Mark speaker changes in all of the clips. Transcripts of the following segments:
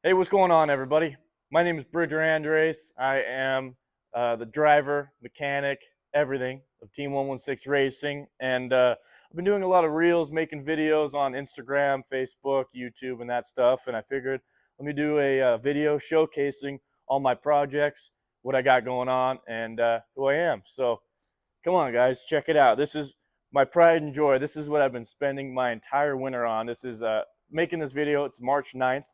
Speaker 1: Hey, what's going on, everybody? My name is Bridger Andres. I am the driver, mechanic, everything of Team 116 Racing. And I've been doing a lot of reels, making videos on Instagram, Facebook, YouTube, and that stuff. And I figured, let me do a video showcasing all my projects, what I got going on, and who I am. So come on, guys, check it out. This is my pride and joy. This is what I've been spending my entire winter on. This is making this video. It's March 9th,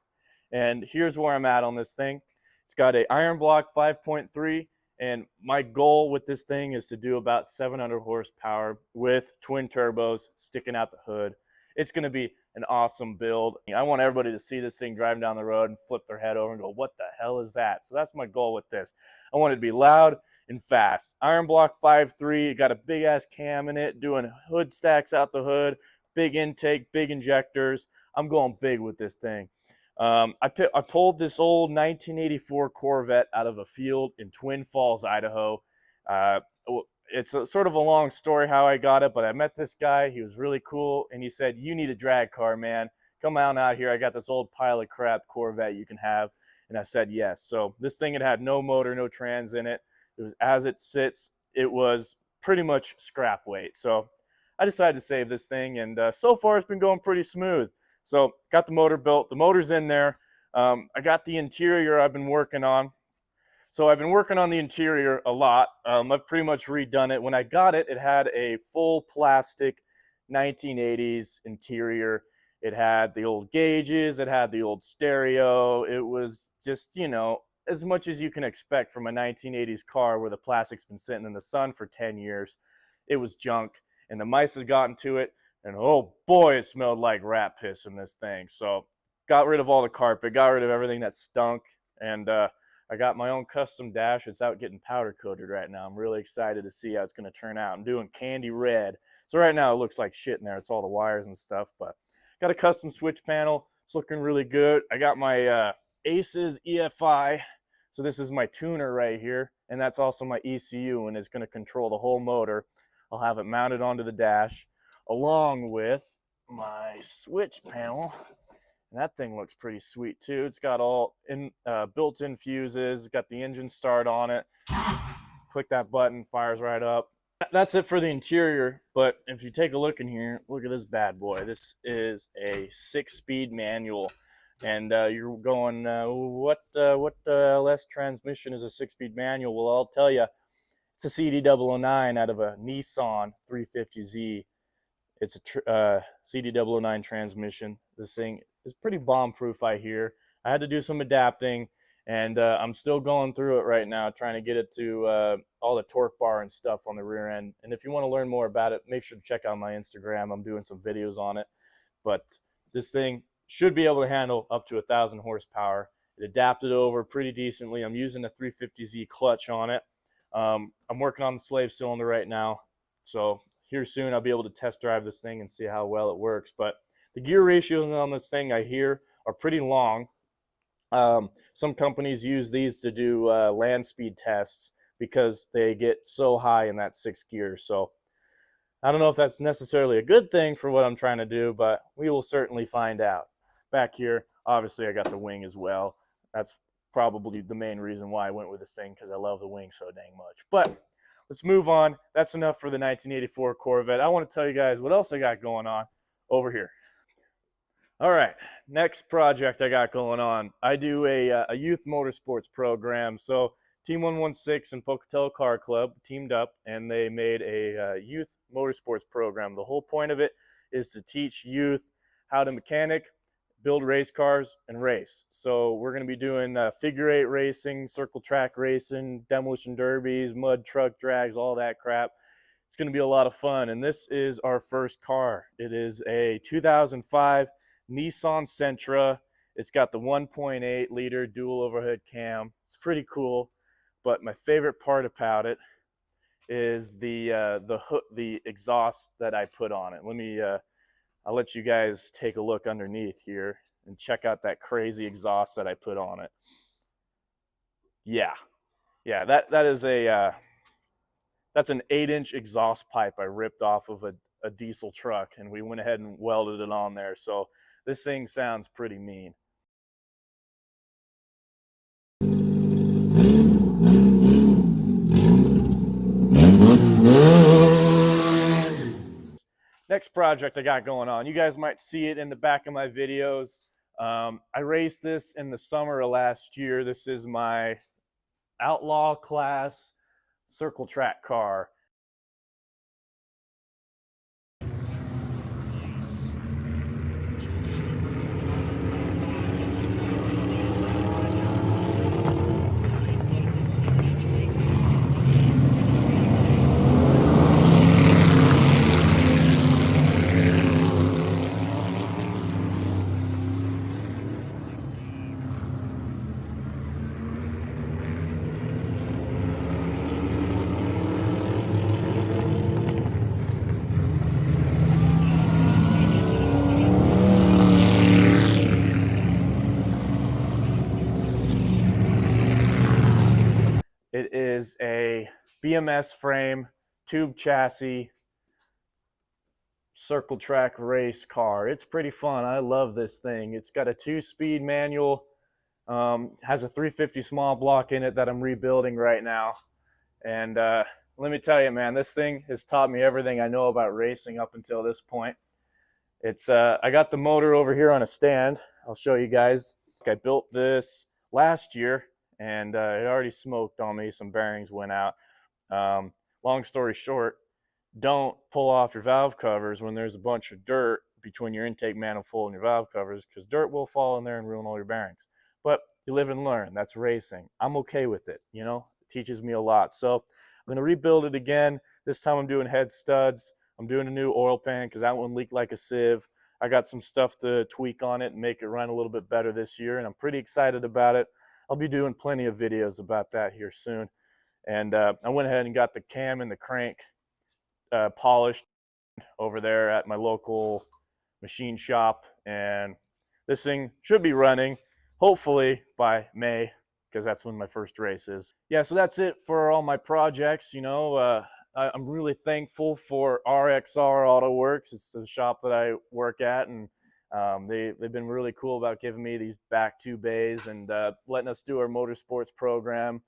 Speaker 1: and here's where I'm at on this thing. It's got a iron block 5.3, and my goal with this thing is to do about 700 horsepower with twin turbos sticking out the hood. It's going to be an awesome build. I want everybody to see this thing driving down the road and flip their head over and go, what the hell is that? So that's my goal with this. I want it to be loud and fast. Iron block 5.3, got a big ass cam in it, doing hood stacks out the hood, big intake, big injectors. I'm going big with this thing. I pulled this old 1984 Corvette out of a field in Twin Falls, Idaho. It's sort of a long story how I got it, but I met this guy. He was really cool, and he said, "You need a drag car, man. Come on out here. I got this old pile of crap Corvette you can have." And I said yes. So this thing had no motor, no trans in it. It was as it sits. It was pretty much scrap weight. So I decided to save this thing, and so far it's been going pretty smooth. So got the motor built. The motor's in there. I got the interior I've been working on. So I've been working on the interior a lot. I've pretty much redone it. When I got it, it had a full plastic 1980s interior. It had the old gauges. It had the old stereo. It was just, as much as you can expect from a 1980s car where the plastic's been sitting in the sun for 10 years. It was junk, and the mice has gotten to it, and oh boy, it smelled like rat piss in this thing. So got rid of all the carpet, got rid of everything that stunk, and I got my own custom dash. It's out getting powder coated right now. I'm really excited to see how it's going to turn out. I'm doing candy red. So right now it looks like shit in there. It's all the wires and stuff, but got a custom switch panel. It's looking really good. I got my Aces EFI. So this is my tuner right here, and that's also my ECU, and it's going to control the whole motor. I'll have it mounted onto the dash along with my switch panel. And that thing looks pretty sweet too. It's got all built-in fuses. It's got the engine start on it. Click that button, fires right up. That's it for the interior. But if you take a look in here, look at this bad boy. This is a 6-speed manual, and you're going, what LS transmission is a 6-speed manual? Well, I'll tell you, it's a CD009 out of a Nissan 350Z. It's a CD009 transmission. This thing is pretty bomb-proof, I hear. I had to do some adapting, and I'm still going through it right now, trying to get it to all the torque bar and stuff on the rear end. And if you want to learn more about it, make sure to check out my Instagram. I'm doing some videos on it. But this thing should be able to handle up to 1,000 horsepower. It adapted over pretty decently. I'm using a 350Z clutch on it. I'm working on the slave cylinder right now, so here soon I'll be able to test drive this thing and see how well it works. But the gear ratios on this thing, I hear, are pretty long. Some companies use these to do land speed tests because they get so high in that 6th gear. So I don't know if that's necessarily a good thing for what I'm trying to do, but we will certainly find out. Back here, obviously I got the wing as well. That's probably the main reason why I went with this thing, because I love the wing so dang much. But let's move on. That's enough for the 1984 Corvette. I want to tell you guys what else I got going on over here. All right, next project I got going on. I do a youth motorsports program. So Team 116 and Pocatello Car Club teamed up, and they made a youth motorsports program. The whole point of it is to teach youth how to mechanic, build race cars, and race. So we're going to be doing figure 8 racing, circle track racing, demolition derbies, mud truck drags, all that crap. It's going to be a lot of fun. And this is our first car. It is a 2005 Nissan Sentra. It's got the 1.8 liter dual overhead cam. It's pretty cool. But my favorite part about it is the exhaust that I put on it. I'll let you guys take a look underneath here and check out that crazy exhaust that I put on it. Yeah, that is that's an 8-inch exhaust pipe I ripped off of a diesel truck, and we went ahead and welded it on there. So this thing sounds pretty mean. next project I got going on. You guys might see it in the back of my videos. I raced this in the summer of last year. This is my Outlaw class circle track car. It is a BMS frame, tube chassis, circle track race car. It's pretty fun. I love this thing. It's got a 2-speed manual, has a 350 small block in it that I'm rebuilding right now. And let me tell you, man, this thing has taught me everything I know about racing up until this point. It's I got the motor over here on a stand. I'll show you guys. I built this last year, and it already smoked on me. Some bearings went out. Long story short, don't pull off your valve covers when there's a bunch of dirt between your intake manifold and your valve covers, because dirt will fall in there and ruin all your bearings. But you live and learn. That's racing. I'm okay with it. You know, it teaches me a lot. So I'm going to rebuild it again. This time I'm doing head studs. I'm doing a new oil pan because that one leaked like a sieve. I got some stuff to tweak on it and make it run a little bit better this year, and I'm pretty excited about it. I'll be doing plenty of videos about that here soon. And I went ahead and got the cam and the crank polished over there at my local machine shop, and this thing should be running hopefully by May, because that's when my first race is. Yeah, so that's it for all my projects. You know, I'm really thankful for RXR Auto Works. It's the shop that I work at, and they've been really cool about giving me these back 2 bays and letting us do our motorsports program.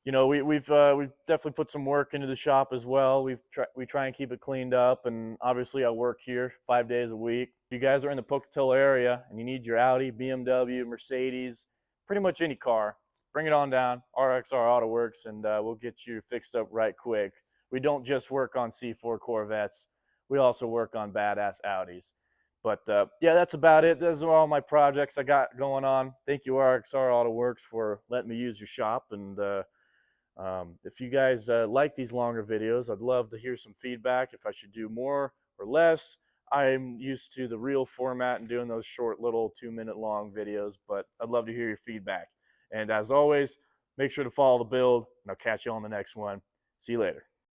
Speaker 1: You know, we've definitely put some work into the shop as well. We try and keep it cleaned up, and obviously I work here 5 days a week. If you guys are in the Pocatello area and you need your Audi, BMW, Mercedes, pretty much any car, bring it on down, RXR Auto Works, and we'll get you fixed up right quick. We don't just work on C4 Corvettes. We also work on badass Audis. But yeah, that's about it. Those are all my projects I got going on. Thank you, RXR Auto Works, for letting me use your shop. And if you guys like these longer videos, I'd love to hear some feedback if I should do more or less. I'm used to the reel format and doing those short little 2-minute long videos, but I'd love to hear your feedback. And as always, make sure to follow the build, and I'll catch you on the next one. See you later.